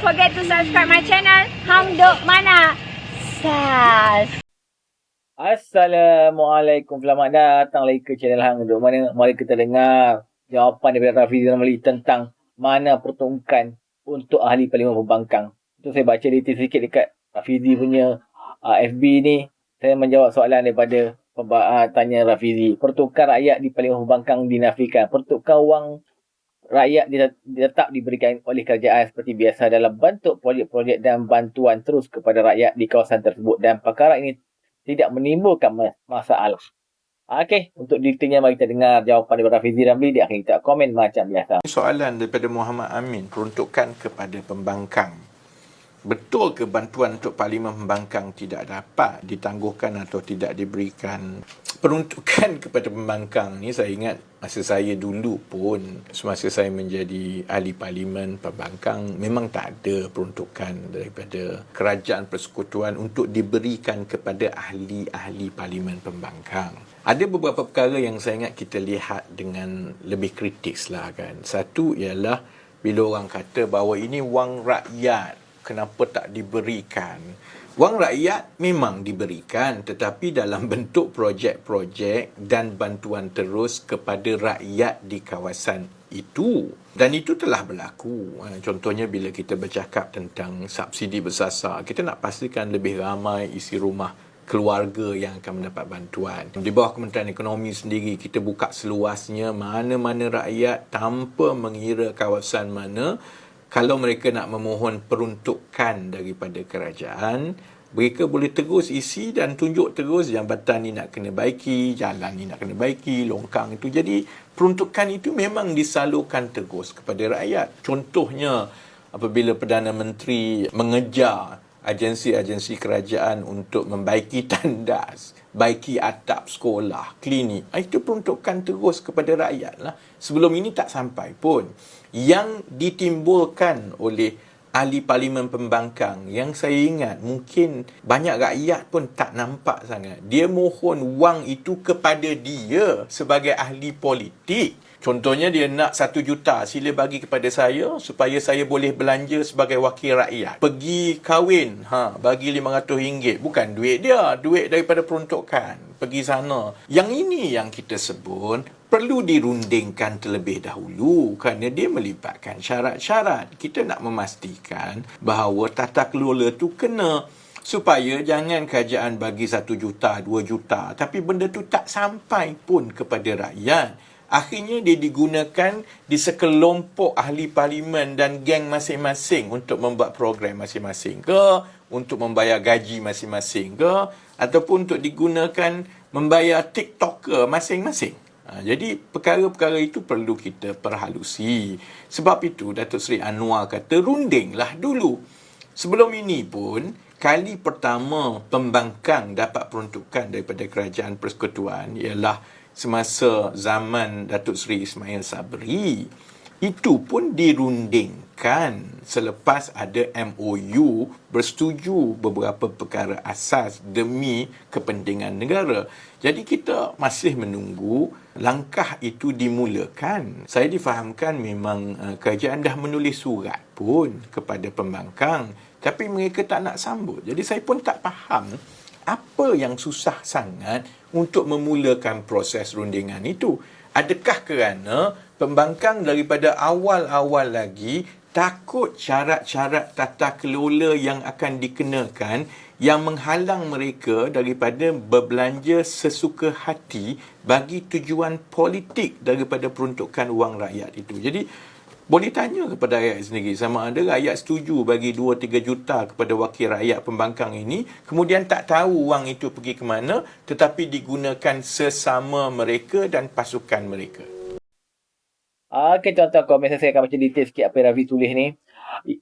forget to subscribe my channel. Hang Duk Mana. Sas. Assalamualaikum. Selamat datang lagi ke channel Hang Duk Mana. Mari kita dengar jawapan daripada Rafizi Ramli tentang mana peruntukan untuk ahli Parlimen Pembangkang. Itu saya baca detail sikit dekat Rafizi punya FB ni. Saya menjawab soalan daripada tanya Rafizi. Peruntukan rakyat di Parlimen Pembangkang dinafikan. Peruntukan wang rakyat tetap diberikan oleh kerajaan seperti biasa dalam bentuk projek-projek dan bantuan terus kepada rakyat di kawasan tersebut, dan perkara ini tidak menimbulkan masalah. Okey, untuk detailnya mari kita dengar jawapan daripada Rafizi Ramli. Dia akan kita komen macam biasa. Soalan daripada Muhammad Amin, peruntukan kepada pembangkang. Betul ke bantuan untuk Parlimen Pembangkang tidak dapat ditangguhkan atau tidak diberikan? Peruntukan kepada pembangkang ni saya ingat masa saya dulu pun, semasa saya menjadi ahli Parlimen Pembangkang, memang tak ada peruntukan daripada Kerajaan Persekutuan untuk diberikan kepada ahli-ahli Parlimen Pembangkang. Ada beberapa perkara yang saya ingat kita lihat dengan lebih kritis lah kan. Satu ialah bila orang kata bahawa ini wang rakyat, kenapa tak diberikan? Wang rakyat memang diberikan, tetapi dalam bentuk projek-projek dan bantuan terus kepada rakyat di kawasan itu. Dan itu telah berlaku. Contohnya bila kita bercakap tentang subsidi bersasar, kita nak pastikan lebih ramai isi rumah keluarga yang akan mendapat bantuan. Di bawah Kementerian Ekonomi sendiri, kita buka seluasnya mana-mana rakyat tanpa mengira kawasan mana. Kalau mereka nak memohon peruntukan daripada kerajaan, mereka boleh terus isi dan tunjuk terus jambatan ni nak kena baiki, jalan ni nak kena baiki, longkang itu. Jadi peruntukan itu memang disalurkan terus kepada rakyat. Contohnya apabila Perdana Menteri mengejar agensi-agensi kerajaan untuk membaiki tandas, baiki atap sekolah, klinik, itu peruntukan terus kepada rakyat lah. Sebelum ini tak sampai pun. Yang ditimbulkan oleh ahli Parlimen Pembangkang, yang saya ingat mungkin banyak rakyat pun tak nampak sangat, dia mohon wang itu kepada dia sebagai ahli politik. Contohnya dia nak 1 juta, sila bagi kepada saya supaya saya boleh belanja sebagai wakil rakyat. Pergi kahwin, bagi RM500. Bukan duit dia, duit daripada peruntukan. Pergi sana. Yang ini yang kita sebut perlu dirundingkan terlebih dahulu kerana dia melibatkan syarat-syarat. Kita nak memastikan bahawa tata kelola tu kena, supaya jangan kerajaan bagi 1 juta, 2 juta, tapi benda tu tak sampai pun kepada rakyat. Akhirnya dia digunakan di sekelompok ahli parlimen dan geng masing-masing untuk membuat program masing-masing ke, untuk membayar gaji masing-masing ke, ataupun untuk digunakan membayar TikToker masing-masing. Jadi perkara-perkara itu perlu kita perhalusi. Sebab itu Datuk Seri Anwar kata rundinglah dulu. Sebelum ini pun, kali pertama pembangkang dapat peruntukan daripada Kerajaan Persekutuan ialah semasa zaman Datuk Seri Ismail Sabri. Itu pun dirundingkan selepas ada MOU bersetuju beberapa perkara asas demi kepentingan negara. Jadi kita masih menunggu langkah itu dimulakan. Saya difahamkan memang kerajaan dah menulis surat pun kepada pembangkang, tapi mereka tak nak sambut. Jadi saya pun tak faham apa yang susah sangat untuk memulakan proses rundingan itu. Adakah kerana pembangkang daripada awal-awal lagi takut syarat-syarat tata kelola yang akan dikenakan yang menghalang mereka daripada berbelanja sesuka hati bagi tujuan politik daripada peruntukan wang rakyat itu. Jadi boleh tanya kepada rakyat sendiri sama ada rakyat setuju bagi 2-3 juta kepada wakil rakyat pembangkang ini, kemudian tak tahu wang itu pergi ke mana, tetapi digunakan sesama mereka dan pasukan mereka. Okey tuan-tuan, komen saya akan baca detail sikit apa yang Rafi tulis ni.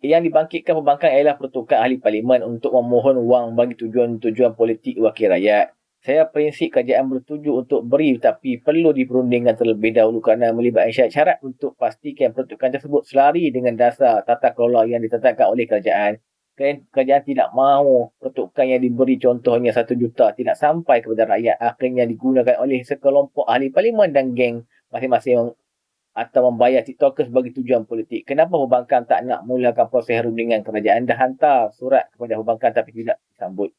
Yang dibangkitkan pembangkang ialah peruntukan ahli parlimen untuk memohon wang bagi tujuan-tujuan politik wakil rakyat. Saya prinsip kerajaan bertuju untuk beri, tapi perlu diperundingkan terlebih dahulu kerana melibatkan syarat-syarat untuk pastikan peruntukan tersebut selari dengan dasar tata kelola yang ditetapkan oleh kerajaan. Kerajaan tidak mahu peruntukan yang diberi, contohnya 1 juta, tidak sampai kepada rakyat, akhirnya digunakan oleh sekelompok ahli parlimen dan geng masing-masing atau membayar TikTokers bagi tujuan politik. Kenapa perbankan tak nak mulakan proses rundingan kerajaan? Dah hantar surat kepada perbankan tapi tidak disambut.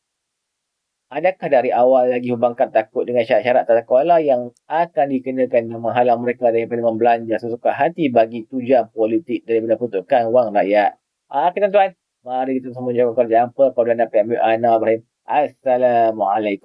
Adakah dari awal lagi perbankan takut dengan syarat-syarat tata kelola yang akan dikenakan dan menghalang mereka daripada membelanja sesuka hati bagi tujuan politik daripada peruntukan wang rakyat? Okey tuan-tuan, mari kita semua jaga kerajaan Perpaduan dan PMU Ana Ibrahim. Assalamualaikum.